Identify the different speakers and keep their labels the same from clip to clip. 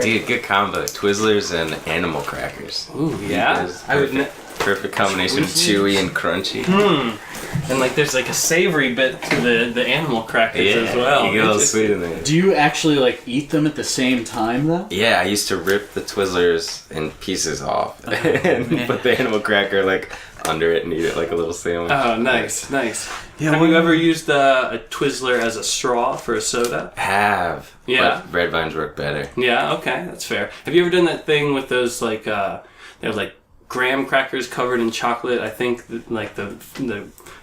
Speaker 1: Dude, good combo. Twizzlers and animal crackers.
Speaker 2: Ooh, yeah.
Speaker 1: Perfect combination of chewy and crunchy.
Speaker 2: And like there's like a savory bit to the animal crackers as well.
Speaker 1: You get a little sweet in there.
Speaker 3: Do you actually like eat them at the same time though?
Speaker 1: Yeah, I used to rip the Twizzlers in pieces off and put the animal cracker like under it and eat it like a little sandwich.
Speaker 2: Oh, nice. Yeah, have you ever used a Twizzler as a straw for a soda?
Speaker 1: Have.
Speaker 2: Yeah.
Speaker 1: But red vines work better.
Speaker 2: Yeah, okay, that's fair. Have you ever done that thing with those like they're like graham crackers covered in chocolate? I think like the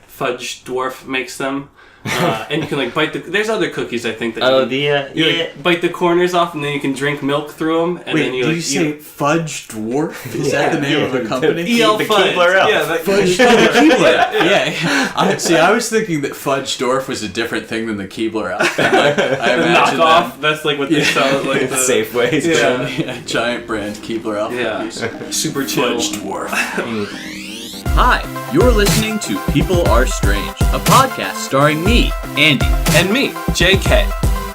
Speaker 2: Fudge Dwarf makes them. And you can like bite there's other cookies I think that you bite the corners off and then you can drink milk through them and then you
Speaker 3: did you say Fudge Dwarf? Is that the name of a company?
Speaker 2: EL Fudge. Yeah,
Speaker 3: Fudge Dwarf. Yeah. I was thinking that Fudge Dwarf was a different thing than the Keebler Elf. I imagine
Speaker 2: knockoff. That's like what they sell at like the
Speaker 1: Safeways.
Speaker 3: Yeah, giant brand Keebler Elf.
Speaker 2: Yeah. Super chill.
Speaker 3: Fudge Dwarf.
Speaker 4: Hi, you're listening to People Are Strange, a podcast starring me, Andy.
Speaker 2: And me, JK.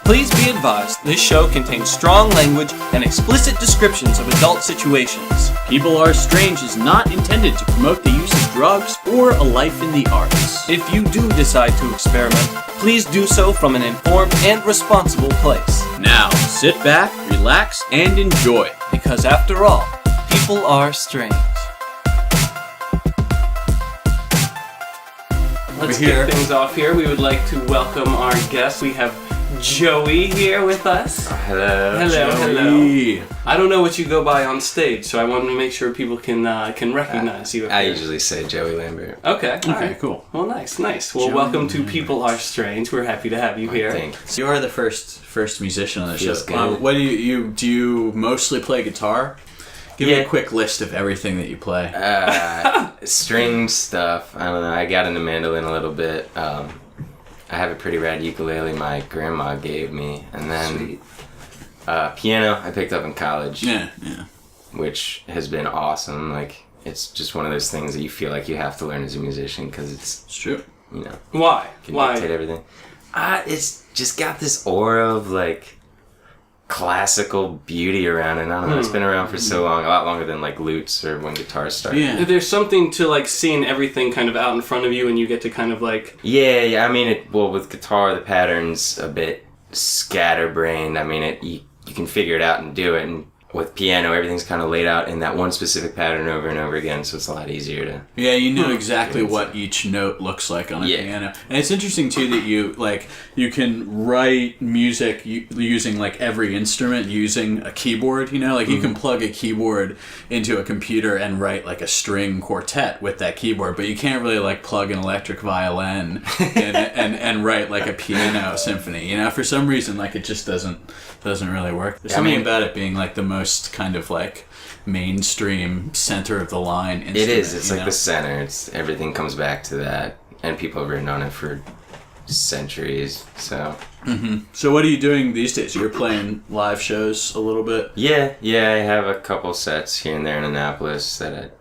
Speaker 2: Please be advised, this show contains strong language and explicit descriptions of adult situations.
Speaker 4: People Are Strange is not intended to promote the use of drugs or a life in the arts.
Speaker 2: If you do decide to experiment, please do so from an informed and responsible place.
Speaker 4: Now, sit back, relax, and enjoy.
Speaker 2: Because after all, people are strange. Let's kick things off here. We would like to welcome our guest. We have Joey here with us.
Speaker 1: Hello.
Speaker 2: I don't know what you go by on stage, so I wanted to make sure people can recognize you.
Speaker 1: I usually say Joey Lambert.
Speaker 2: Okay. All right.
Speaker 3: Cool.
Speaker 2: Well, nice. Well, welcome to People Are Strange. We're happy to have you here.
Speaker 1: Thanks.
Speaker 3: So you are the first musician on the show.
Speaker 1: Feels good.
Speaker 3: What do you mostly play guitar? Give me a quick list of everything that you play.
Speaker 1: String stuff. I don't know. I got into mandolin a little bit. I have a pretty rad ukulele my grandma gave me, and then piano I picked up in college.
Speaker 3: Yeah.
Speaker 1: Which has been awesome. Like it's just one of those things that you feel like you have to learn as a musician because it's
Speaker 3: true.
Speaker 1: You know.
Speaker 2: Why?
Speaker 1: Can dictate everything. It's just got this aura of like classical beauty around it. I don't know. It's been around for so long, a lot longer than like lutes or when guitars started.
Speaker 2: Yeah. There's something to like seeing everything kind of out in front of you, and you get to kind of like.
Speaker 1: Yeah. I mean, with guitar, the pattern's a bit scatterbrained. I mean, you can figure it out and do it. And with piano, everything's kind of laid out in that one specific pattern over and over again, so it's a lot easier to...
Speaker 3: Yeah, you know exactly what each note looks like on a piano. And it's interesting, too, that you can write music using, like, every instrument using a keyboard, you know? Like, you can plug a keyboard into a computer and write, like, a string quartet with that keyboard, but you can't really, like, plug an electric violin and write, like, a piano symphony, you know? For some reason, like, it just doesn't really work. There's something about it being, like, the most kind of like mainstream center of the line instrument.
Speaker 1: It is. It's like the center. Everything comes back to that, and people have written on it for centuries. So.
Speaker 3: So what are you doing these days? You're playing live shows a little bit.
Speaker 1: Yeah. I have a couple sets here and there in Annapolis that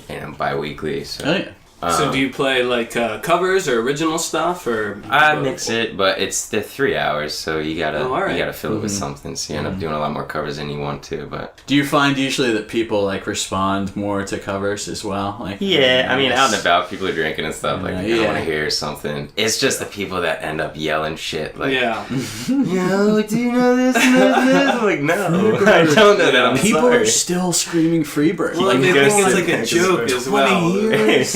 Speaker 1: I bi-weekly. So.
Speaker 3: Oh yeah.
Speaker 2: So do you play like covers or original stuff, or
Speaker 1: I mix it, but they're 3 hours, so you gotta fill it with something. So you end up doing a lot more covers than you want to. But
Speaker 3: do you find usually that people like respond more to covers as well? Like
Speaker 1: I mean, out and about, people are drinking and stuff. Like I want to hear something. It's just the people that end up yelling shit. Like no, do you know this? I'm like no, I don't know that.
Speaker 3: People
Speaker 1: sorry.
Speaker 3: are still screaming Freebird.
Speaker 2: Well, like, they think it's like a joke as well.
Speaker 3: 20 years.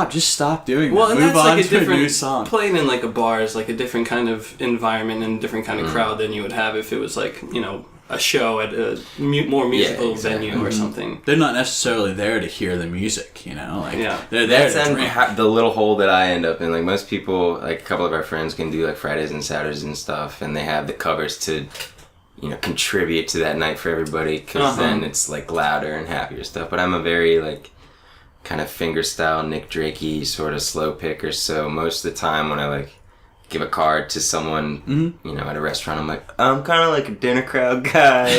Speaker 3: Just stop doing that.
Speaker 2: Well, and
Speaker 3: Move
Speaker 2: that's
Speaker 3: on
Speaker 2: like a
Speaker 3: to a new
Speaker 2: different
Speaker 3: song.
Speaker 2: Playing in like a bar is like a different kind of environment and a different kind of crowd than you would have if it was like, you know, a show at a more musical venue or something.
Speaker 3: They're not necessarily there to hear the music, you know. Like they're there to drink.
Speaker 1: The little hole that I end up in. Like most people, like a couple of our friends can do like Fridays and Saturdays and stuff, and they have the covers to, you know, contribute to that night for everybody, because then it's like louder and happier stuff. But I'm a very like kind of fingerstyle Nick Drakey sort of slow picker, so most of the time when I like give a card to someone, you know, at a restaurant, I'm like, I'm kind of like a dinner crowd guy,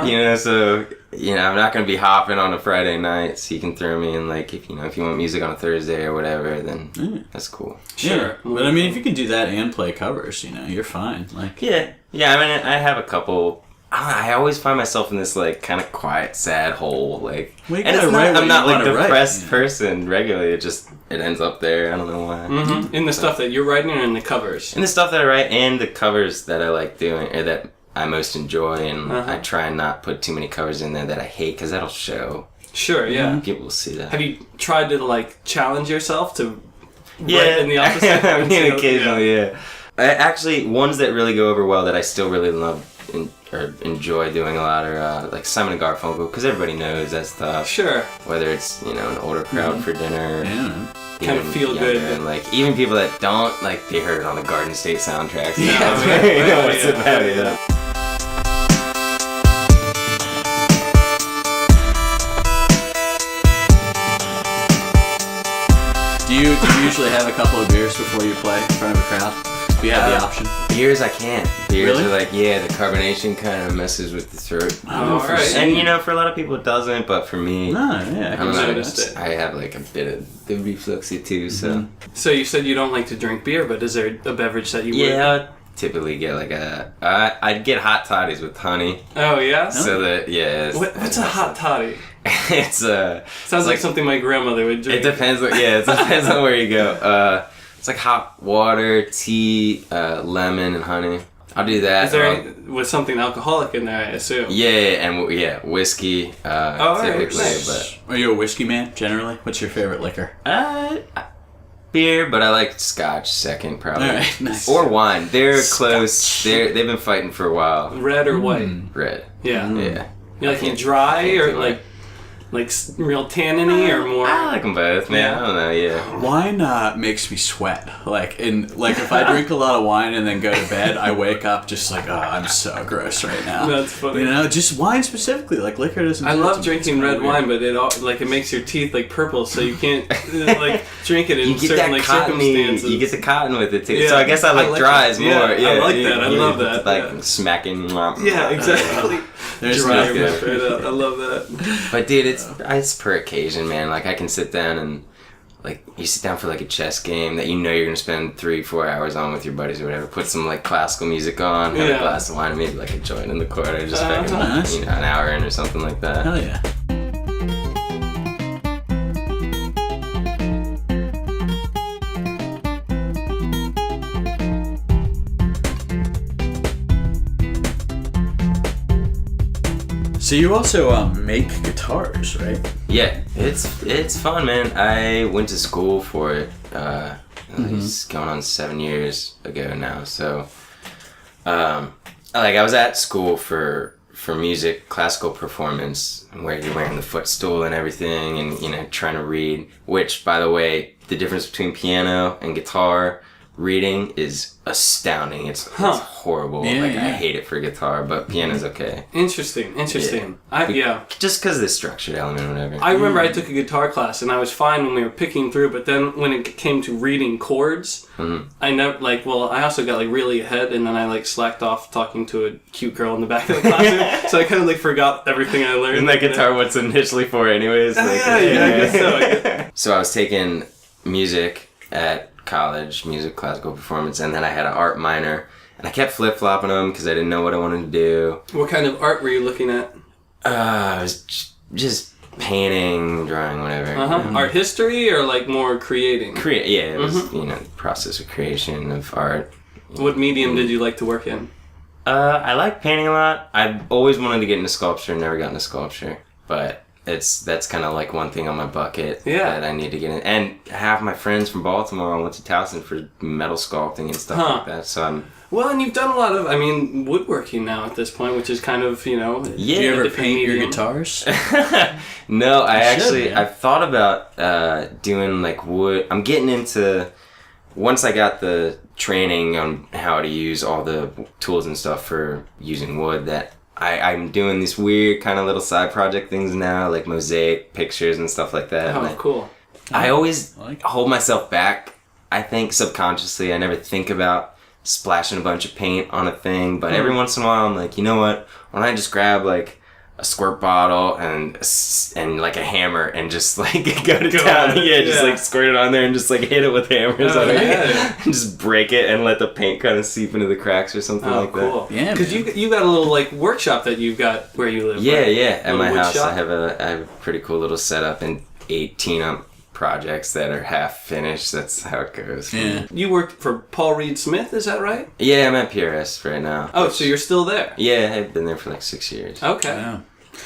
Speaker 1: you know, so, you know, I'm not going to be hopping on a Friday night, so you can throw me in, like, if you want music on a Thursday or whatever, then that's cool.
Speaker 2: Sure.
Speaker 3: But I mean, if you can do that and play covers, you know, you're fine. Like,
Speaker 1: yeah, Yeah, I mean, I have a couple. I always find myself in this like kind of quiet, sad hole. Like,
Speaker 3: well,
Speaker 1: and it's not, I'm not like a depressed
Speaker 3: write,
Speaker 1: person regularly. It ends up there. I don't know why.
Speaker 2: Mm-hmm. In the stuff that you're writing, or in the covers.
Speaker 1: In the stuff that I write, and the covers that I like doing, or that I most enjoy, and I try and not put too many covers in there that I hate because that'll show.
Speaker 2: Sure. Yeah.
Speaker 1: People will see that.
Speaker 2: Have you tried to like challenge yourself to write in the opposite?
Speaker 1: I mean, occasionally, yeah. Actually, ones that really go over well that I still really love or enjoy doing a lot are like Simon and Garfunkel, because everybody knows that stuff.
Speaker 2: Sure.
Speaker 1: Whether it's an older crowd for dinner,
Speaker 2: kind of feel good,
Speaker 1: and like even people that don't, like they heard it on the Garden State soundtracks.
Speaker 2: What's
Speaker 1: about it?
Speaker 3: Do you usually have a couple of beers before you play in front of a crowd? Do you have the option?
Speaker 1: Beers, I can't. Beers
Speaker 3: really?
Speaker 1: are like, the carbonation kind of messes with the throat.
Speaker 2: Oh, right.
Speaker 1: And for a lot of people it doesn't, but for me,
Speaker 3: I noticed
Speaker 2: it.
Speaker 1: I have like a bit of the refluxy too, so.
Speaker 2: So you said you don't like to drink beer, but is there a beverage that you would?
Speaker 1: Yeah, I'd typically get like I'd get hot toddies with honey.
Speaker 2: Oh, yeah?
Speaker 1: So that,
Speaker 2: What's a hot toddy?
Speaker 1: It's
Speaker 2: Sounds like something my grandmother would drink.
Speaker 1: It depends. It depends on where you go. It's like hot water, tea, lemon, and honey. I'll do that.
Speaker 2: Is there with something alcoholic in there? I assume.
Speaker 1: Yeah, whiskey. Typically,
Speaker 2: nice.
Speaker 3: Are you a whiskey man generally? What's your favorite liquor?
Speaker 1: Beer, but I like Scotch second probably.
Speaker 3: All right, nice.
Speaker 1: Or wine. They're close. They've been fighting for a while.
Speaker 2: Red or white?
Speaker 1: Red.
Speaker 2: Yeah.
Speaker 1: Yeah.
Speaker 2: You like it dry or like real tanniny or more?
Speaker 1: I like them both, man.
Speaker 2: Yeah.
Speaker 1: I don't know. Yeah.
Speaker 3: Wine makes me sweat. If I drink a lot of wine and then go to bed, I wake up just like, oh, I'm so gross right now.
Speaker 2: That's funny.
Speaker 3: Just wine specifically. Like liquor doesn't.
Speaker 2: I love drinking red wine, but it makes your teeth like purple, so you can't drink it in certain circumstances.
Speaker 1: You get the cotton with it too.
Speaker 2: Yeah.
Speaker 1: So I guess I like dries more.
Speaker 2: Yeah, I like that. I love that.
Speaker 1: Like smacking.
Speaker 2: Yeah, exactly.
Speaker 3: There's
Speaker 2: Dry
Speaker 3: no
Speaker 2: right up. I love that.
Speaker 1: But dude, it's per occasion, man. Like I can sit down and you sit down for like a chess game that you're gonna spend 3-4 hours on with your buddies or whatever. Put some like classical music on, have a glass of wine, and maybe like a joint in the corner, just
Speaker 3: nice.
Speaker 1: an hour in or something like that.
Speaker 3: Hell yeah. So you also make guitars, right?
Speaker 1: Yeah, it's fun, man. I went to school for it. It's going on 7 years ago now. So, I was at school for music, classical performance, where you're wearing the footstool and everything, and trying to read. Which, by the way, the difference between piano and guitar reading is astounding. It's horrible. I hate it for guitar, but piano's okay.
Speaker 2: Interesting.
Speaker 1: Just because of the structured element or whatever.
Speaker 2: I remember I took a guitar class and I was fine when we were picking through, but then when it came to reading chords, I never I also got really ahead, and then I slacked off talking to a cute girl in the back of the classroom, so I kind of forgot everything I learned.
Speaker 1: And that guitar what's initially for anyways.
Speaker 2: I guess so.
Speaker 1: So I was taking music at college, music, classical performance, and then I had an art minor, and I kept flip-flopping them because I didn't know what I wanted to do.
Speaker 2: What kind of art were you looking at?
Speaker 1: I was just painting, drawing, whatever.
Speaker 2: Art history or more creating?
Speaker 1: It was the process of creation of art.
Speaker 2: What medium did you like to work in?
Speaker 1: I like painting a lot. I've always wanted to get into sculpture, never got into sculpture, but that's kind of one thing on my bucket that I need to get in. And half my friends from Baltimore went to Towson for metal sculpting and stuff like that. So I'm...
Speaker 2: Well, and you've done a lot of, woodworking now at this point, which is kind of,
Speaker 3: Do you ever paint your guitars?
Speaker 1: No, I've thought about doing wood. I'm getting into... Once I got the training on how to use all the tools and stuff for using wood, that I'm doing these weird kind of little side project things now, like mosaic pictures and stuff like that.
Speaker 2: Oh, cool.
Speaker 1: I always hold myself back, I think, subconsciously. I never think about splashing a bunch of paint on a thing, but every once in a while I'm like, you know what? Why don't I just grab a squirt bottle and like a hammer and just like go to town. Yeah, just like squirt it on there and just like hit it with hammers on it and just break it and let the paint kind of seep into the cracks or something like
Speaker 2: cool.
Speaker 1: that.
Speaker 3: Yeah,
Speaker 2: because you got a little like workshop that you've got where you live.
Speaker 1: Yeah,
Speaker 2: right?
Speaker 1: yeah. At my house,
Speaker 2: shop?
Speaker 1: I have a pretty cool little setup and 18 projects that are half finished. That's how it goes.
Speaker 3: Yeah.
Speaker 2: You worked for Paul Reed Smith, is that right?
Speaker 1: Yeah, I'm at PRS right now.
Speaker 2: Oh, so you're still there?
Speaker 1: Yeah, I've been there for like 6 years.
Speaker 2: Okay.
Speaker 3: Wow.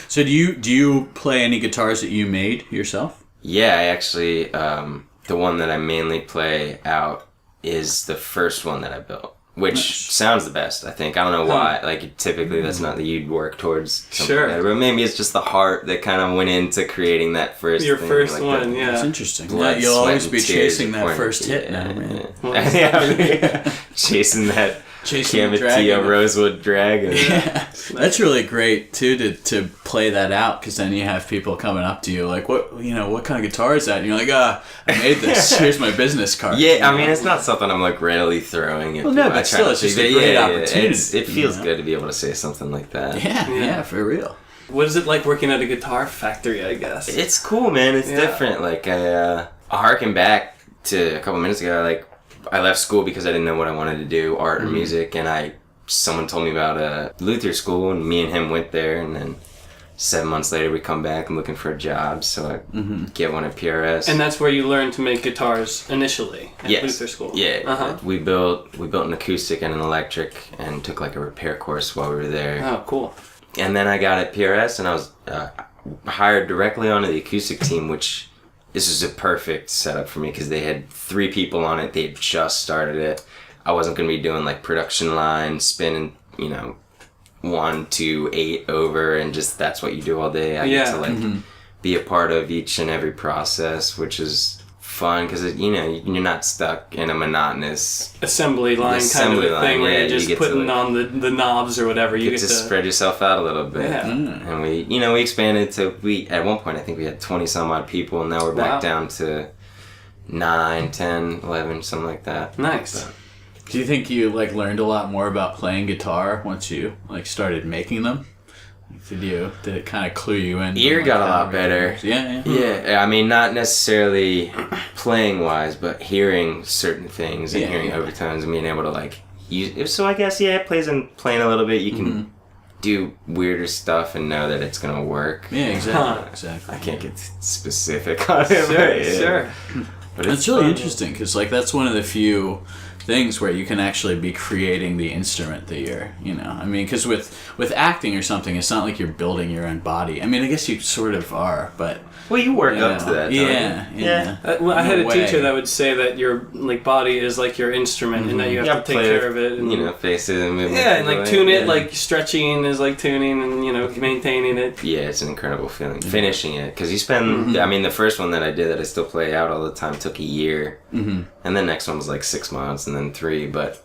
Speaker 3: So do you play any guitars that you made yourself?
Speaker 1: Yeah, I actually, the one that I mainly play out is the first one that I built, which sounds the best, I think. I don't know why. Like, typically that's not that you'd work towards something better, but maybe it's just the heart that kind of went into creating that first
Speaker 2: Your
Speaker 1: thing.
Speaker 2: first
Speaker 1: like
Speaker 2: one, yeah.
Speaker 3: That's interesting.
Speaker 1: Blood,
Speaker 3: You'll
Speaker 1: sweat,
Speaker 3: always
Speaker 1: and
Speaker 3: be
Speaker 1: tears
Speaker 3: chasing that
Speaker 1: pouring-
Speaker 3: first hit now, man.
Speaker 1: Yeah. Chasing that
Speaker 3: Chasing the
Speaker 1: Camatia
Speaker 3: dragon.
Speaker 1: Rosewood Dragon.
Speaker 3: Yeah. That's really great too to play that out, because then you have people coming up to you like, what kind of guitar is that? And you're like, I made this. Here's my business card.
Speaker 1: Yeah, I mean, it's not something I'm like readily throwing at
Speaker 3: Well, no,
Speaker 1: people.
Speaker 3: but
Speaker 1: I try
Speaker 3: still,
Speaker 1: not
Speaker 3: it's
Speaker 1: to,
Speaker 3: just
Speaker 1: but
Speaker 3: a great
Speaker 1: yeah,
Speaker 3: opportunity,
Speaker 1: it feels
Speaker 3: you know?
Speaker 1: good to be able to say something like that.
Speaker 3: Yeah, for real.
Speaker 2: What is it like working at a guitar factory, I guess?
Speaker 1: It's cool, man. It's different. Like, I harken back to a couple minutes ago. Like, I left school because I didn't know what I wanted to do, art or music, and someone told me about Luther School, and me and him went there, and then 7 months later we come back and looking for a job, so I get one at PRS.
Speaker 2: And that's where you learned to make guitars initially at Luther School.
Speaker 1: Yeah, we built an acoustic and an electric, and took like a repair course while we were there.
Speaker 2: Oh, cool.
Speaker 1: And then I got at PRS, and I was hired directly onto the acoustic team, which this is a perfect setup for me because they had 3 people on it. They had just started it. I wasn't going to be doing like production line, spinning, 1, 2, 8 over, and just that's what you do all day. I get to like be a part of each and every process, which is fun because you're not stuck in a monotonous
Speaker 2: assembly line kind of a thing where you're just putting on the knobs or whatever. You
Speaker 1: get to spread yourself out a little bit.
Speaker 2: Yeah.
Speaker 1: And we expanded to at one point I think we had 20 some odd people, and now we're back down to 9, 10, 11, something like that.
Speaker 2: Nice.
Speaker 1: But,
Speaker 3: Do you think you like learned a lot more about playing guitar once you like started making them? Did it kind of clue you in?
Speaker 1: ear got a lot better.
Speaker 3: Yeah.
Speaker 1: Yeah, I mean, not necessarily playing wise, but hearing certain things and hearing overtones and being able to like use. So I guess it plays and playing a little bit. You can do weirder stuff and know that it's gonna work.
Speaker 3: Yeah, exactly.
Speaker 1: I can't get specific on it.
Speaker 2: Sure.
Speaker 1: But
Speaker 3: It's really interesting because like that's one of the few things where you can actually be creating the instrument that you're, I mean, because with acting or something, it's not like you're building your own body. I mean, I guess you sort of are, but
Speaker 1: well, you work up to that.
Speaker 3: Yeah.
Speaker 2: Well, I had a teacher
Speaker 3: way.
Speaker 2: that would say that your like body is like your instrument, and that you have to take care of it. And,
Speaker 1: faces and movements.
Speaker 2: yeah, and like tune it, like stretching is like tuning, and maintaining it.
Speaker 1: Yeah, it's an incredible feeling. Finishing it, because you spend, I mean, the first one that I did that I still play out all the time took a year. And the next one was like 6 months, and then 3. But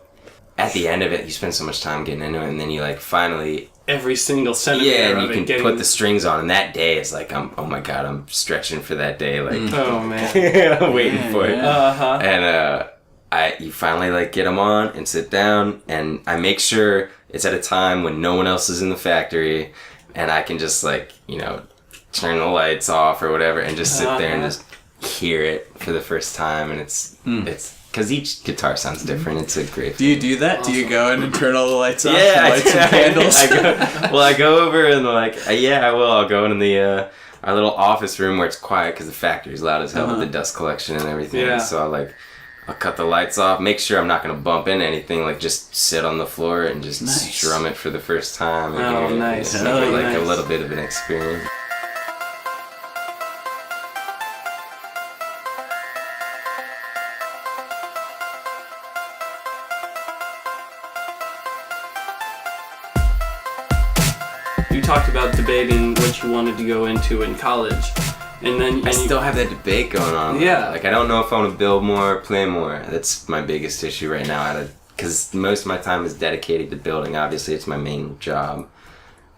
Speaker 1: at the end of it, you spend so much time getting into it, and then you like finally...
Speaker 2: Every single centimeter
Speaker 1: and
Speaker 2: of
Speaker 1: you
Speaker 2: it
Speaker 1: can put the strings on, and that day is like, oh my god, I'm stretching for that day. Like,
Speaker 2: oh man.
Speaker 1: I'm waiting for it.
Speaker 2: Uh-huh.
Speaker 1: And you finally like get them on and sit down, and I make sure it's at a time when no one else is in the factory, and I can just like, turn the lights off or whatever, and just sit there and just hear it for the first time. And it's because each guitar sounds different. It's a great
Speaker 3: Do you do that? Do you go in and turn all the lights off?
Speaker 1: yeah,
Speaker 3: Light some candles?
Speaker 1: I go over and like, I will. I'll go in the our little office room where it's quiet because the factory's loud as hell with the dust collection and everything.
Speaker 2: Yeah.
Speaker 1: So I'll cut the lights off, make sure I'm not going to bump into anything, like just sit on the floor and just strum it for the first time. And
Speaker 2: Oh,
Speaker 1: hear it.
Speaker 2: nice.
Speaker 1: It's
Speaker 2: Really
Speaker 1: like
Speaker 2: nice.
Speaker 1: a little bit of an experience.
Speaker 2: You talked about debating what you wanted to go into in college, and then
Speaker 1: I still have that debate going on.
Speaker 2: Yeah.
Speaker 1: Like, I don't know if I want to build more or play more. That's my biggest issue right now. Because most of my time is dedicated to building. Obviously, it's my main job.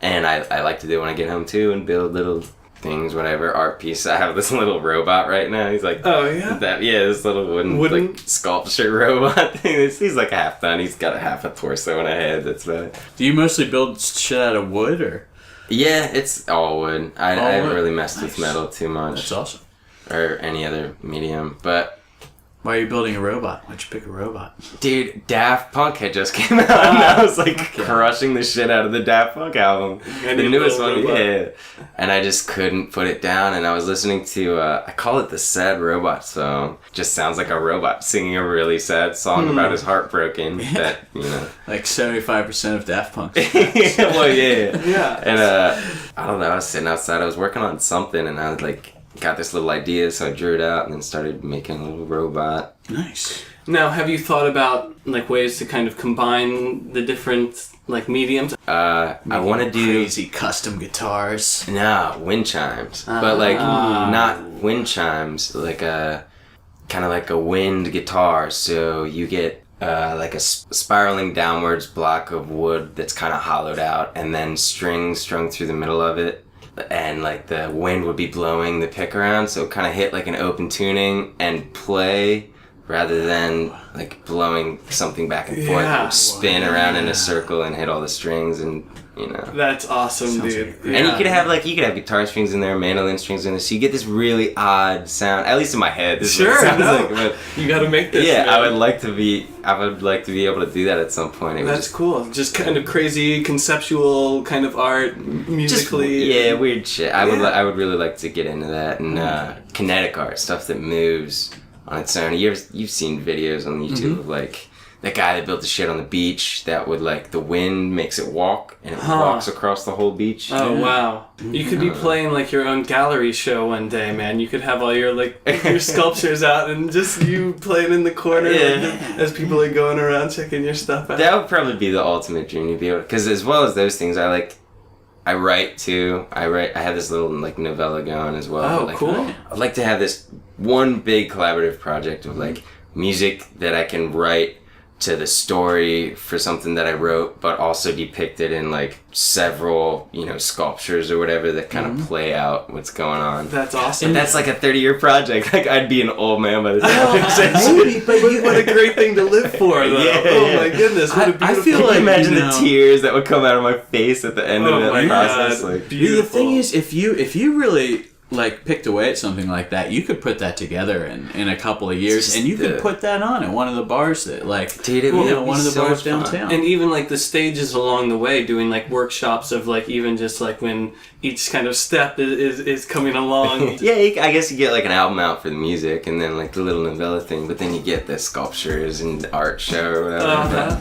Speaker 1: And I like to do it when I get home, too, and build little things, whatever, art piece. I have this little robot right now. He's like...
Speaker 2: Oh, yeah?
Speaker 1: This little wooden? Like, sculpture robot thing. He's like half done. He's got a half a torso and a head. That's about it.
Speaker 3: Do you mostly build shit out of wood, or?
Speaker 1: Yeah, it's all wood. I haven't
Speaker 3: wood?
Speaker 1: really messed
Speaker 3: Nice.
Speaker 1: with metal too much.
Speaker 3: That's awesome.
Speaker 1: Or any other medium. But,
Speaker 3: Why are you building a robot? Why'd you pick a robot?
Speaker 1: dude, Daft Punk had just came out, and I was like crushing the shit out of the Daft Punk album.
Speaker 2: I
Speaker 1: The
Speaker 2: need a
Speaker 1: newest
Speaker 2: little
Speaker 1: one,
Speaker 2: robot.
Speaker 1: yeah. And I just couldn't put it down, and I was listening to, I call it the Sad Robot song. Just sounds like a robot singing a really sad song about his heart broken. That, you know.
Speaker 3: Like 75% of Daft Punk.
Speaker 1: Well, yeah.
Speaker 2: Yeah.
Speaker 1: And, I don't know, I was sitting outside, I was working on something, and I was like, got this little idea, so I drew it out and then started making a little robot.
Speaker 3: Nice.
Speaker 2: Now, have you thought about like ways to kind of combine the different like mediums?
Speaker 1: I want to do
Speaker 3: Crazy custom guitars.
Speaker 1: wind chimes, but like not wind chimes, like a kind of like a wind guitar. So you get like a spiraling downwards block of wood that's kind of hollowed out, and then strings strung through the middle of it. And like the wind would be blowing the pick around, so it kind of hit like an open tuning and play rather than like blowing something back and forth. It would spin around in a circle and hit all the strings, and you know.
Speaker 2: That's awesome,
Speaker 3: Sounds
Speaker 2: dude.
Speaker 3: like-
Speaker 1: And you could have guitar strings in there, mandolin strings in there, so you get this really odd sound. At least in my head, this is what it
Speaker 2: Sure,
Speaker 1: sounds
Speaker 2: no.
Speaker 1: like. But
Speaker 2: You got to make this.
Speaker 1: yeah,
Speaker 2: man.
Speaker 1: I would like to be able to do that at some point. It would
Speaker 2: That's cool. Just kind of crazy conceptual kind of art musically.
Speaker 1: yeah, weird shit. I
Speaker 2: Yeah.
Speaker 1: would really like to get into that, and kinetic art, stuff that moves on its own. You've seen videos on YouTube of like that guy that built the shit on the beach that would like the wind makes it walk and it walks across the whole beach.
Speaker 2: Oh wow! You could be playing like your own gallery show one day, man. You could have all your like your sculptures out and just you playing in the corner as people are going around checking your stuff out.
Speaker 1: That would probably be the ultimate dream to be able, because as well as those things, I write too. I have this little like novella going as well.
Speaker 2: Oh,
Speaker 1: like,
Speaker 2: cool.
Speaker 1: I'd like to have this one big collaborative project of like music that I can write to the story for something that I wrote, but also depicted in like several, sculptures or whatever that kind of play out what's going on.
Speaker 2: That's awesome.
Speaker 1: And that's like a 30-year project. Like I'd be an old man by the time I finished.
Speaker 2: Maybe, but what a great thing to live for, though.
Speaker 1: Yeah,
Speaker 2: oh
Speaker 1: yeah.
Speaker 2: my goodness, what a
Speaker 3: I
Speaker 2: beautiful
Speaker 3: feel
Speaker 1: Can you
Speaker 3: like,
Speaker 1: imagine
Speaker 3: you
Speaker 1: the
Speaker 3: know-
Speaker 1: tears that would come out of my face at the end
Speaker 2: Oh
Speaker 1: of
Speaker 2: my
Speaker 1: that process?
Speaker 2: God.
Speaker 1: Like,
Speaker 2: Beautiful.
Speaker 3: The thing is, if you really like picked away at something like that, you could put that together in a couple of years,
Speaker 1: Just
Speaker 3: and you could
Speaker 1: the-
Speaker 3: put that on at one of the bars that like
Speaker 1: Dude, it would be
Speaker 3: one of the
Speaker 1: so
Speaker 3: bars
Speaker 1: much fun.
Speaker 3: downtown.
Speaker 2: And even like the stages along the way, doing like workshops of like even just like when each kind of step is coming along.
Speaker 1: yeah, I guess you get like an album out for the music, and then like the little novella thing, but then you get the sculptures and the art show or whatever.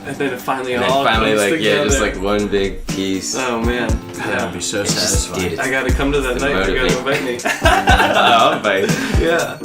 Speaker 2: And then it finally
Speaker 1: And
Speaker 2: all
Speaker 1: then finally,
Speaker 2: comes
Speaker 1: like,
Speaker 2: together.
Speaker 1: just like one big piece.
Speaker 2: Oh man,
Speaker 3: that would be so
Speaker 1: It's just-
Speaker 3: satisfying.
Speaker 1: dude,
Speaker 2: I gotta come to that
Speaker 1: It's
Speaker 2: night. You gotta
Speaker 1: motivating.
Speaker 2: invite me.
Speaker 1: I'll invite you.
Speaker 2: Yeah.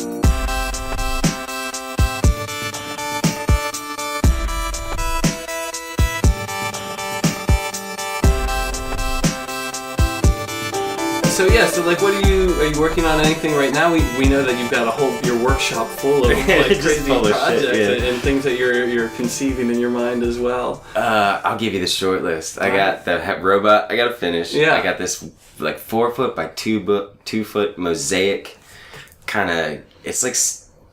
Speaker 2: So yeah, so like, are you working on anything right now? We know that you've got your workshop full of like
Speaker 1: Just
Speaker 2: crazy
Speaker 1: full of shit,
Speaker 2: projects
Speaker 1: yeah.
Speaker 2: and things that you're conceiving in your mind as well.
Speaker 1: I'll give you the short list. I got the robot. I got to finish.
Speaker 2: Yeah.
Speaker 1: I got this like 4 foot by 2 foot mosaic. Kind of. It's like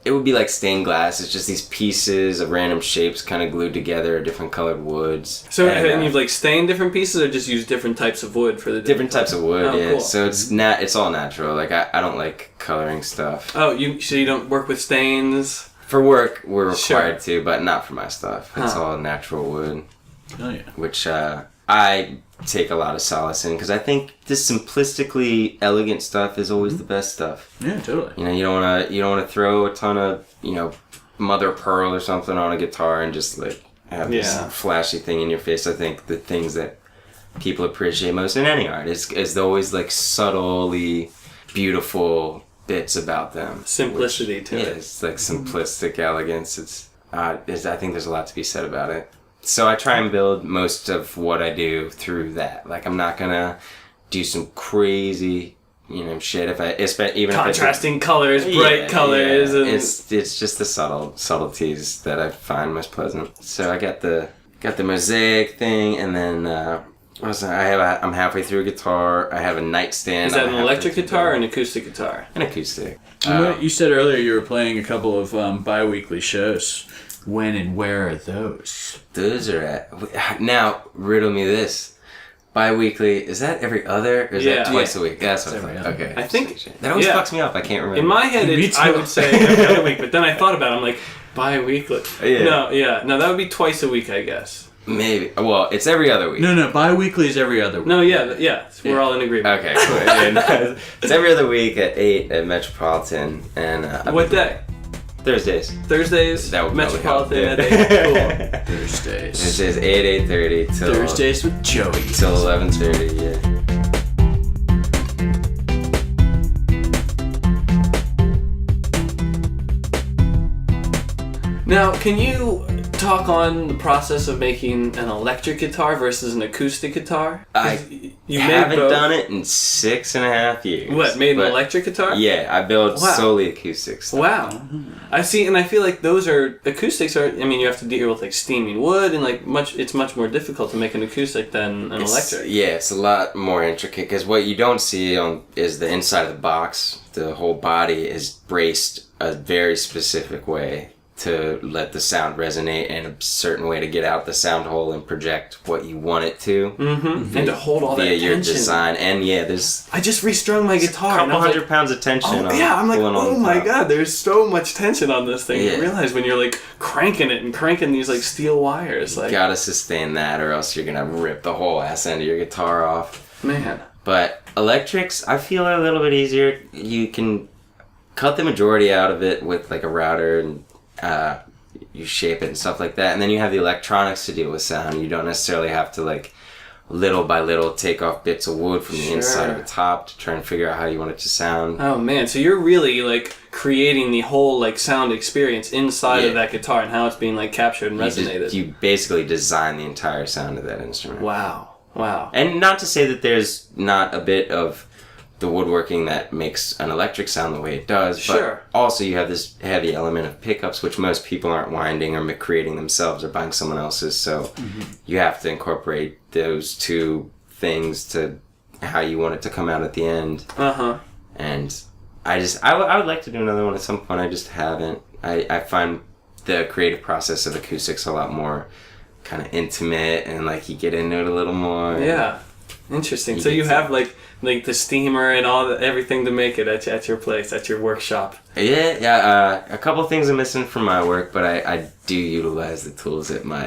Speaker 1: it would be like stained glass. It's just these pieces of random shapes, kind of glued together, different colored woods.
Speaker 2: So
Speaker 1: And,
Speaker 2: and you've like stained different pieces, or just use different types of wood for the
Speaker 1: different types of wood.
Speaker 2: Oh,
Speaker 1: Yeah.
Speaker 2: cool.
Speaker 1: So it's it's all natural. Like I don't like coloring stuff.
Speaker 2: Oh, so you don't work with stains?
Speaker 1: For work, we're
Speaker 2: Sure.
Speaker 1: required to, but not for my stuff. It's
Speaker 2: Huh.
Speaker 1: all natural wood.
Speaker 3: Oh yeah.
Speaker 1: Which I take a lot of solace in, because I think this simplistically elegant stuff is always the best stuff.
Speaker 3: Yeah, totally.
Speaker 1: You don't want to throw a ton of mother of pearl or something on a guitar and just like have this
Speaker 2: Yeah.
Speaker 1: flashy thing in your face. I think the things that people appreciate most in any art is always like subtly beautiful bits about them.
Speaker 2: Simplicity to
Speaker 1: Yeah,
Speaker 2: it.
Speaker 1: it's like simplistic elegance. I think there's a lot to be said about it. So I try and build most of what I do through that. Like I'm not gonna do some crazy, shit if even
Speaker 2: Contrasting colors, bright colors, and
Speaker 1: it's just the subtleties that I find most pleasant. So I got the mosaic thing, and then I'm halfway through a guitar. I have a nightstand.
Speaker 2: is that
Speaker 1: I'm
Speaker 2: an
Speaker 1: halfway
Speaker 2: electric
Speaker 1: through
Speaker 2: guitar or an acoustic guitar?
Speaker 1: an acoustic.
Speaker 3: You said earlier you were playing a couple of bi-weekly shows. When and where are those?
Speaker 1: Those are at now. Riddle me this. Bi-weekly, is that every other, or is that twice a week? That's what I thought. Okay.
Speaker 2: I think
Speaker 1: that always fucks me up. I can't remember.
Speaker 2: in my head, I would say every other week, but then I thought about it. I'm like, bi-weekly.
Speaker 1: Yeah.
Speaker 2: No, that would be twice a week, I guess.
Speaker 1: Maybe. Well, it's every other week.
Speaker 3: No, bi-weekly is every other week.
Speaker 2: No, we're all in agreement.
Speaker 1: Okay, cool. It's every other week at 8 at Metropolitan. And
Speaker 2: what day?
Speaker 1: Thursdays. That would
Speaker 2: Metropolitan
Speaker 1: help.
Speaker 2: at 8. Cool.
Speaker 3: Thursdays.
Speaker 1: 8:30 till...
Speaker 3: Thursdays with Joey.
Speaker 1: Till 11:30, yeah.
Speaker 2: Now, can you talk on the process of making an electric guitar versus an acoustic guitar?
Speaker 1: You haven't done it in 6.5 years.
Speaker 2: What, made an electric guitar?
Speaker 1: Yeah, I build solely acoustic stuff.
Speaker 2: Wow. I see, and I feel like acoustics are, I mean, you have to deal with like steaming wood and like it's much more difficult to make an acoustic than an electric.
Speaker 1: Yeah, it's a lot more intricate because what you don't see is the inside of the box. The whole body is braced a very specific way to let the sound resonate in a certain way to get out the sound hole and project what you want it to.
Speaker 2: Mm-hmm. And to hold all that tension.
Speaker 1: Via your design. And there's...
Speaker 2: I just restrung my guitar.
Speaker 1: A couple hundred pounds of tension.
Speaker 2: I'm like, oh my god, there's so much tension on this thing.
Speaker 1: Yeah.
Speaker 2: You realize when you're like cranking it and cranking these like steel wires.
Speaker 1: You gotta sustain that or else you're gonna rip the whole ass end of your guitar off.
Speaker 2: Man.
Speaker 1: But electrics, I feel are a little bit easier. You can cut the majority out of it with like a router and you shape it and stuff like that, and then you have the electronics to deal with sound. You don't necessarily have to like little by little take off bits of wood from the inside of the top to try and figure out how you want it to sound.
Speaker 2: Oh man, so you're really like creating the whole like sound experience inside of that guitar and how it's being like captured and resonated.
Speaker 1: You basically design the entire sound of that instrument.
Speaker 2: Wow.
Speaker 1: And not to say that there's not a bit of the woodworking that makes an electric sound the way it does, but also you have this heavy element of pickups, which most people aren't winding or creating themselves or buying someone else's, so you have to incorporate those two things to how you want it to come out at the end. And I would like to do another one at some point. I just haven't. I find the creative process of acoustics a lot more kind of intimate, and like you get into it a little more.
Speaker 2: Yeah. Interesting. So you have like the steamer and everything to make it at your place, at your workshop.
Speaker 1: Yeah. A couple things are missing from my work, but I do utilize the tools at my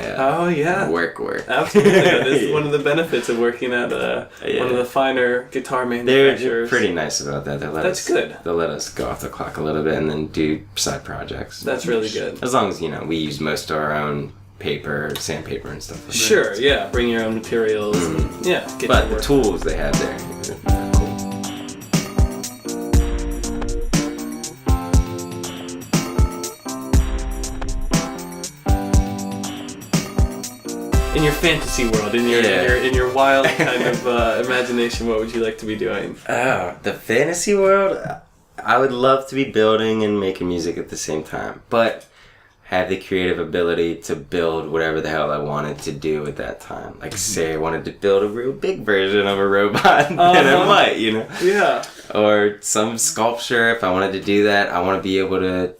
Speaker 1: work.
Speaker 2: Absolutely. That is one of the benefits of working at one of the finer guitar manufacturers.
Speaker 1: They're pretty nice about that.
Speaker 2: Good.
Speaker 1: They'll let us go off the clock a little bit and then do side projects.
Speaker 2: That's really good.
Speaker 1: As long as we use most of our own paper, sandpaper, and stuff like that.
Speaker 2: Sure, yeah. Bring your own materials. And, get
Speaker 1: but the tools they have there, cool.
Speaker 2: In your fantasy world, in your wild kind of imagination, what would you like to be doing?
Speaker 1: Oh, the fantasy world? I would love to be building and making music at the same time, but have the creative ability to build whatever the hell I wanted to do at that time. Like, say I wanted to build a real big version of a robot, then I might,
Speaker 2: Yeah.
Speaker 1: Or some sculpture, if I wanted to do that, I want to be able to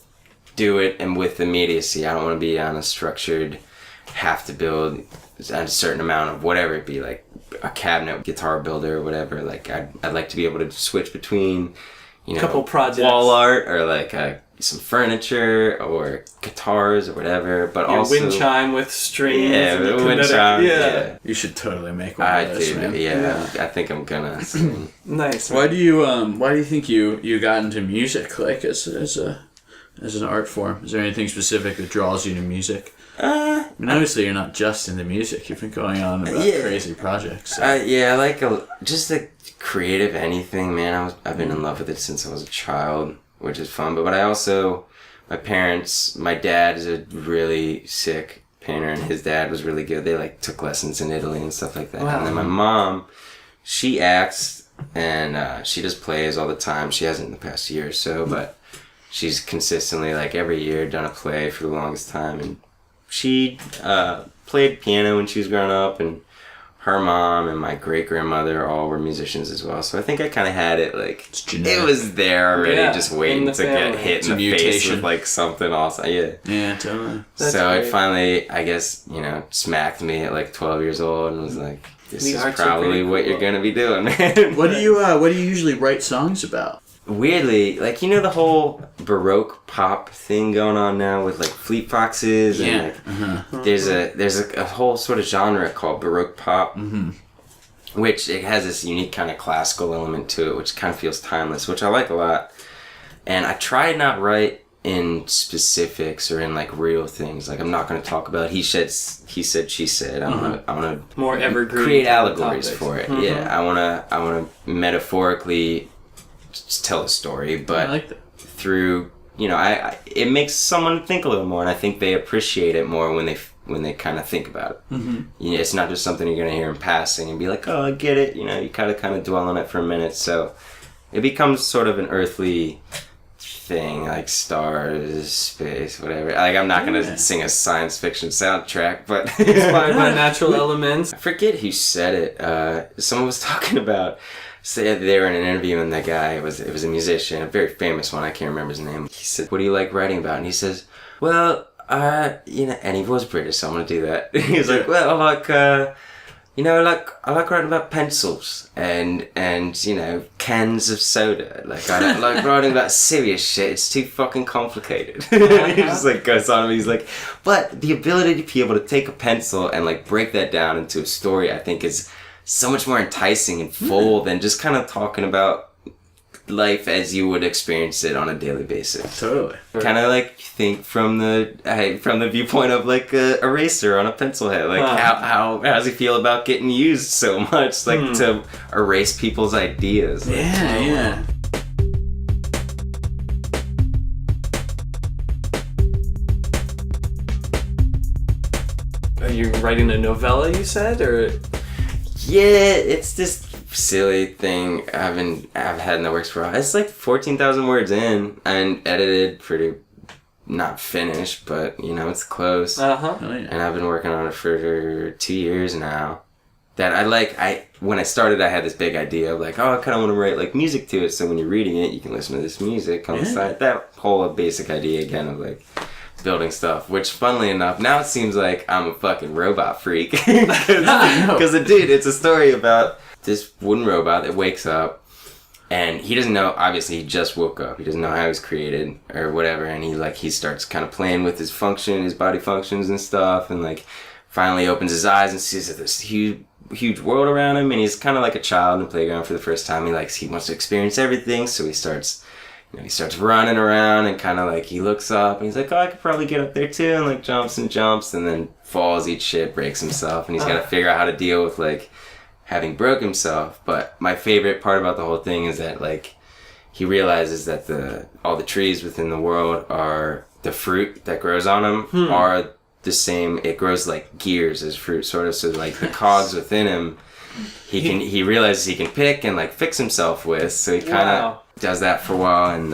Speaker 1: do it and with immediacy. I don't want to be on a structured, have to build a certain amount of whatever it be, like a cabinet, guitar builder, or whatever. Like, I'd like to be able to switch between,
Speaker 2: couple projects,
Speaker 1: wall art, or like some furniture or guitars or whatever, but also
Speaker 2: wind chime with strings.
Speaker 1: Yeah, wind chime. Yeah,
Speaker 3: you should totally make one of those, man.
Speaker 1: Yeah, I think I'm gonna.
Speaker 2: Nice.
Speaker 3: Why do you think you got into music, like as an art form? Is there anything specific that draws you to music? I mean, obviously you're not just into music. You've been going on about crazy projects. So.
Speaker 1: I like just the creative anything, man. I've been in love with it since I was a child, which is fun. But I also, my dad is a really sick painter, and his dad was really good. They took lessons in Italy and stuff like that. Wow. And then my mom, she acts and she does plays all the time. She hasn't in the past year or so, but she's consistently every year done a play for the longest time. And she played piano when she was growing up, and her mom and my great-grandmother all were musicians as well. So I think I kind of had it, it was there already, just waiting to get hit in the face with, something awesome.
Speaker 3: Yeah, totally.
Speaker 1: That's so great. It finally, I guess, smacked me at, 12 years old and was like, this is probably what you're gonna be doing, man.
Speaker 3: What do you usually write songs about?
Speaker 1: Weirdly, like, you know, the whole Baroque pop thing going on now with like Fleet Foxes and like, there's a whole sort of genre called Baroque pop, which it has this unique kind of classical element to it, which kind of feels timeless, which I like a lot. And I try not write in specifics or in like real things. Like, I'm not going to talk about he said, she said. I want to
Speaker 2: more evergreen
Speaker 1: create allegories
Speaker 2: topics.
Speaker 1: for it. Yeah, I want to metaphorically just tell a story, but
Speaker 3: I like that.
Speaker 1: through, you know, it makes someone think a little more, and I think they appreciate it more when they kind of think about it. You know, it's not just something you're going to hear in passing and be like, oh, I get it. You know, you kind of dwell on it for a minute, so it becomes sort of an earthly thing, like stars, space, whatever. Like, I'm not gonna sing a science fiction soundtrack, but
Speaker 2: Inspired by natural elements.
Speaker 1: I forget who said it. Someone was talking about. Said they were in an interview, and that guy it was a musician, a very famous one. I can't remember his name. He said, "What do you like writing about?" And he says, "Well, you know," and he was British, so I'm gonna do that. He was like, "Well, I like." You know, I like writing about pencils and you know, cans of soda. Like, I don't like writing about serious shit. It's too fucking complicated. He just like goes on and he's like, but the ability to be able to take a pencil and like break that down into a story, I think is so much more enticing and full than just kind of talking about life as you would experience it on a daily basis.
Speaker 3: Totally.
Speaker 1: Kind of like think from the viewpoint of like a eraser on a pencil head. Like how does he feel about getting used so much, like to erase people's ideas? Like,
Speaker 3: Yeah.
Speaker 2: Are you writing a novella, you said, or?
Speaker 1: Yeah, it's this silly thing I've had in the works for a while. It's like 14,000 words in and edited, pretty not finished, but you know, it's close.
Speaker 3: Oh, yeah.
Speaker 1: And I've been working on it for 2 years now. That when I started, I had this big idea of like, oh, I kind of want to write like music to it, so when you're reading it, you can listen to this music on the side. That whole basic idea again of like building stuff, which funnily enough, now it seems like I'm a fucking robot freak. Because it's a story about this wooden robot that wakes up, and he doesn't know, obviously he just woke up, he doesn't know how he was created or whatever, and he starts kind of playing with his body functions and stuff, and like finally opens his eyes and sees this huge world around him, and he's kind of like a child in the playground for the first time. He wants to experience everything, so he starts running around, and kind of like he looks up and he's like, oh, I could probably get up there too, and like jumps and then falls, eats shit, breaks himself, and he's got to figure out how to deal with like having broke himself. But my favorite part about the whole thing is that like he realizes that all the trees within the world are the fruit that grows on them are the same. It grows like gears as fruit, sort of. So like the cogs within him, he realizes he can pick and like fix himself with. So he kind of does that for a while, and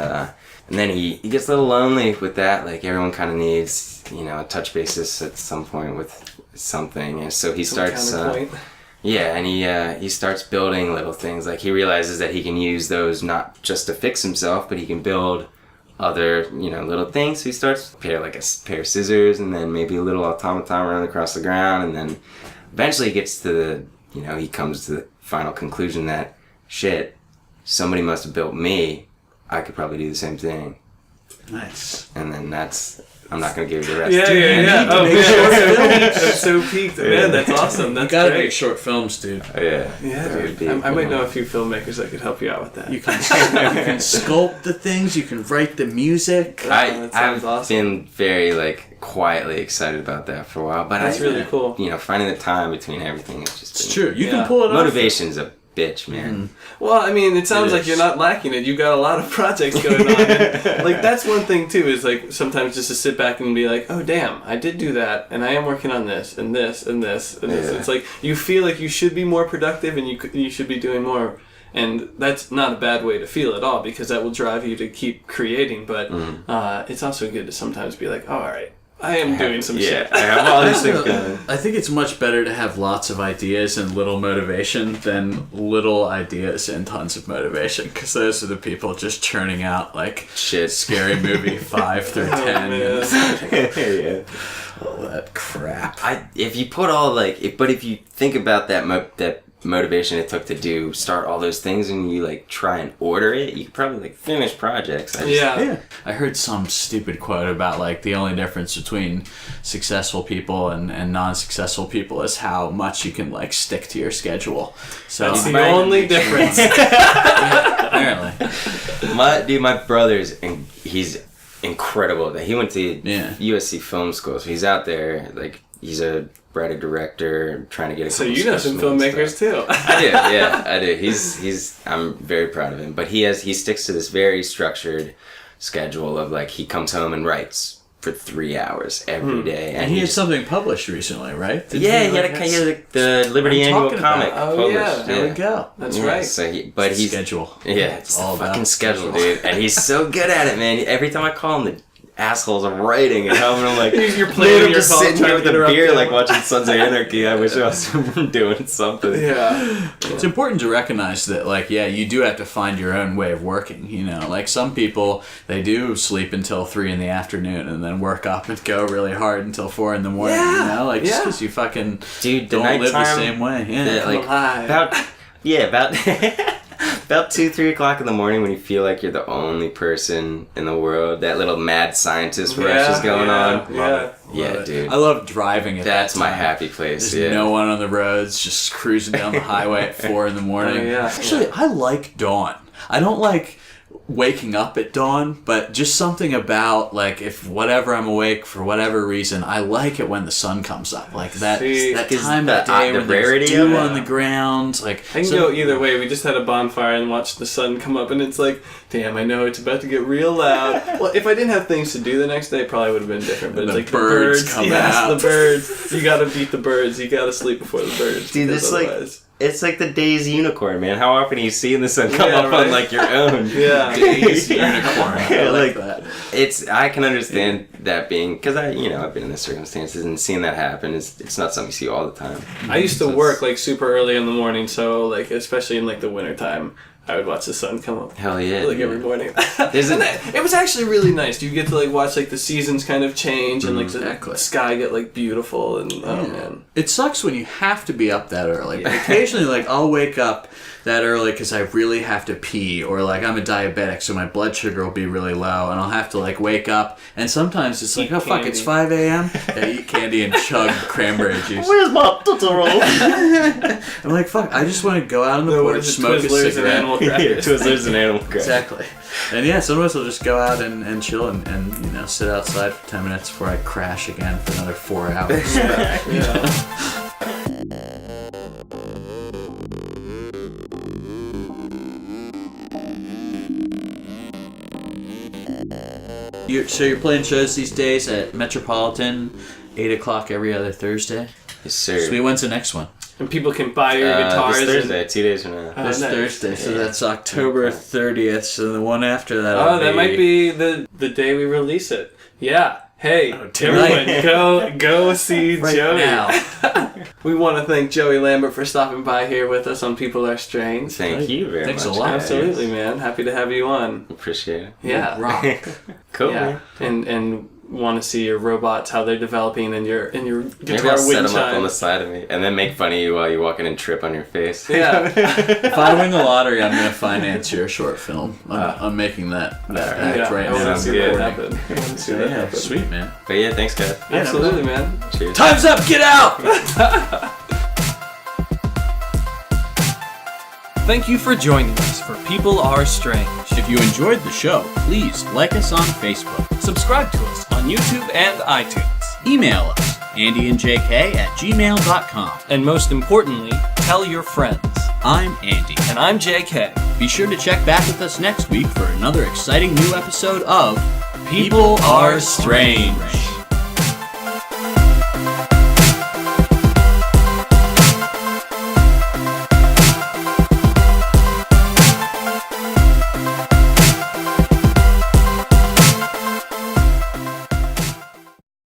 Speaker 1: then he gets a little lonely with that. Like everyone kind of needs, you know, a touch basis at some point with something, and so he starts. Yeah, and he starts building little things. Like he realizes that he can use those not just to fix himself, but he can build other, you know, little things. So he starts a pair of scissors, and then maybe a little automaton running across the ground, and then eventually he gets to he comes to the final conclusion that shit, somebody must have built me. I could probably do the same thing.
Speaker 3: Nice.
Speaker 1: And then I'm not going to give you the rest.
Speaker 2: Yeah. Oh, man. I'm so peaked. Man, that's awesome. That's
Speaker 3: you gotta
Speaker 2: great.
Speaker 3: make short films, dude.
Speaker 1: Oh, yeah.
Speaker 2: Yeah, dude. I might know a few filmmakers that could help you out with that.
Speaker 3: You can sculpt the things. You can write the music.
Speaker 1: I've
Speaker 2: awesome.
Speaker 1: been very like quietly excited about that for a while, but
Speaker 2: That's really cool.
Speaker 1: You know, finding the time between everything is just
Speaker 3: It's true. You can pull it off.
Speaker 1: Motivation's a bitch, man.
Speaker 2: Well, I mean, it sounds like you're not lacking it. You've got a lot of projects going on. Like, that's one thing, too, is, like, sometimes just to sit back and be like, oh, damn, I did do that, and I am working on this, and this, and this, and this. It's like, you feel like you should be more productive, and you should be doing more. And that's not a bad way to feel at all, because that will drive you to keep creating. But it's also good to sometimes be like, oh, all right, I am doing some shit.
Speaker 1: I have all these things going.
Speaker 3: I think it's much better to have lots of ideas and little motivation than little ideas and tons of motivation, because those are the people just churning out like
Speaker 1: Shit.
Speaker 3: Scary Movie 5 through 10.
Speaker 1: Yeah.
Speaker 3: that crap.
Speaker 1: If you put all but if you think about that motivation it took to start all those things, and you like try and order it, you could probably like finish projects.
Speaker 3: I heard some stupid quote about like the only difference between successful people and non-successful people is how much you can like stick to your schedule. So
Speaker 2: that's the only difference.
Speaker 3: Apparently.
Speaker 1: My brother's he's incredible. He went to USC film school, so he's out there like he's a writer director trying to get a
Speaker 2: so you know some filmmakers too.
Speaker 1: I do. I'm very proud of him, but he sticks to this very structured schedule of like he comes home and writes for 3 hours every day,
Speaker 3: and he had something published recently, right?
Speaker 1: He had the Liberty Annual comic published.
Speaker 3: Yeah, there we go.
Speaker 2: That's right.
Speaker 1: So
Speaker 3: he's schedule.
Speaker 1: Yeah, it's all about fucking schedule, dude. And he's so good at it, man. Every time I call him, the assholes are writing at home, and I'm like,
Speaker 2: you're playing.
Speaker 1: I'm just sitting here with a beer, like watching Sons of Anarchy. I wish I was doing something.
Speaker 2: Yeah.
Speaker 3: It's important to recognize that, like, you do have to find your own way of working. You know, like some people, they do sleep until 3 in the afternoon and then work up and go really hard until 4 in the morning. You know, like just because you fucking don't live the same way.
Speaker 1: About 2-3 o'clock in the morning, when you feel like you're the only person in the world, that little mad scientist rush is going on.
Speaker 3: Yeah,
Speaker 1: dude.
Speaker 3: I love driving at
Speaker 1: That's
Speaker 3: that
Speaker 1: my
Speaker 3: time.
Speaker 1: happy place.
Speaker 3: There's no one on the roads, just cruising down the highway at 4 in the morning. Actually, I like dawn. I don't like waking up at dawn, but just something about like if I'm awake for whatever reason, I like it when the sun comes up, like that time of day when there's dew on the ground. Like
Speaker 2: I can go either way. We just had a bonfire and watched the sun come up, and it's like, damn, I know it's about to get real loud. Well, if I didn't have things to do the next day, it probably would have been different. But it's like
Speaker 3: birds come out.
Speaker 2: The birds. You gotta beat the birds. You gotta sleep before the birds.
Speaker 1: Dude, it's like the Days Unicorn, man. How often are you seeing the sun come up on like your own?
Speaker 3: Days Unicorn. I like that.
Speaker 1: I can understand that being, because I've been in the circumstances, and seeing that happen it's not something you see all the time.
Speaker 2: I used to work like super early in the morning, so like especially in like the winter time, I would watch the sun come up.
Speaker 1: Hell yeah.
Speaker 2: Like every morning. It was actually really nice. You get to like watch like the seasons kind of change and like the sky get like beautiful and oh man.
Speaker 3: It sucks when you have to be up that early. But occasionally like I'll wake up that early because I really have to pee, or like I'm a diabetic, so my blood sugar will be really low and I'll have to like wake up, and sometimes it's like, oh fuck, it's 5 a.m. Eat candy and chug cranberry juice.
Speaker 1: Where's my Totoro?
Speaker 3: I'm like, fuck, I just want to go out on the porch, smoke a cigarette.
Speaker 1: Twizzlers and animal crackers.
Speaker 3: Exactly. And some of us will just go out and chill and sit outside for 10 minutes before I crash again for another 4 hours. So you're playing shows these days at Metropolitan, 8 o'clock every other Thursday?
Speaker 1: Yes, sir.
Speaker 3: So when's the next one?
Speaker 2: And people can buy your guitars.
Speaker 1: This Thursday, 2 days from now.
Speaker 3: This Thursday, so that's October 30th, so the one after that.
Speaker 2: That might be the day we release it. Yeah. Hey, everyone, go see Joey.
Speaker 3: Now.
Speaker 2: We want to thank Joey Lambert for stopping by here with us on People Are Strange.
Speaker 1: Thank you very much.
Speaker 3: Thanks a lot.
Speaker 2: Absolutely, man. Happy to have you on.
Speaker 1: Appreciate it.
Speaker 2: Yeah.
Speaker 3: Rock.
Speaker 1: Cool,
Speaker 2: yeah.
Speaker 1: man.
Speaker 2: And want to see your robots, how they're developing, and your guitar
Speaker 1: Maybe I'll set
Speaker 2: wind
Speaker 1: them up on
Speaker 2: chime.
Speaker 1: the side of me and then make fun of you while you walk in and trip on your face.
Speaker 2: Yeah.
Speaker 3: If I win the lottery, I'm going to finance your short film. I'm making that act right
Speaker 2: I want
Speaker 3: now.
Speaker 2: to see that happen. I want to see that happen.
Speaker 3: Sweet, man.
Speaker 1: But yeah, thanks, guys.
Speaker 2: Absolutely, man.
Speaker 1: Cheers.
Speaker 3: Time's up! Get out!
Speaker 4: Thank you for joining us for People Are Strange.
Speaker 3: If you enjoyed the show, please like us on Facebook.
Speaker 4: Subscribe to us on YouTube and iTunes.
Speaker 3: Email us, andyandjk@gmail.com.
Speaker 4: And most importantly, tell your friends.
Speaker 3: I'm Andy.
Speaker 4: And I'm JK.
Speaker 3: Be sure to check back with us next week for another exciting new episode of
Speaker 4: People Are Strange.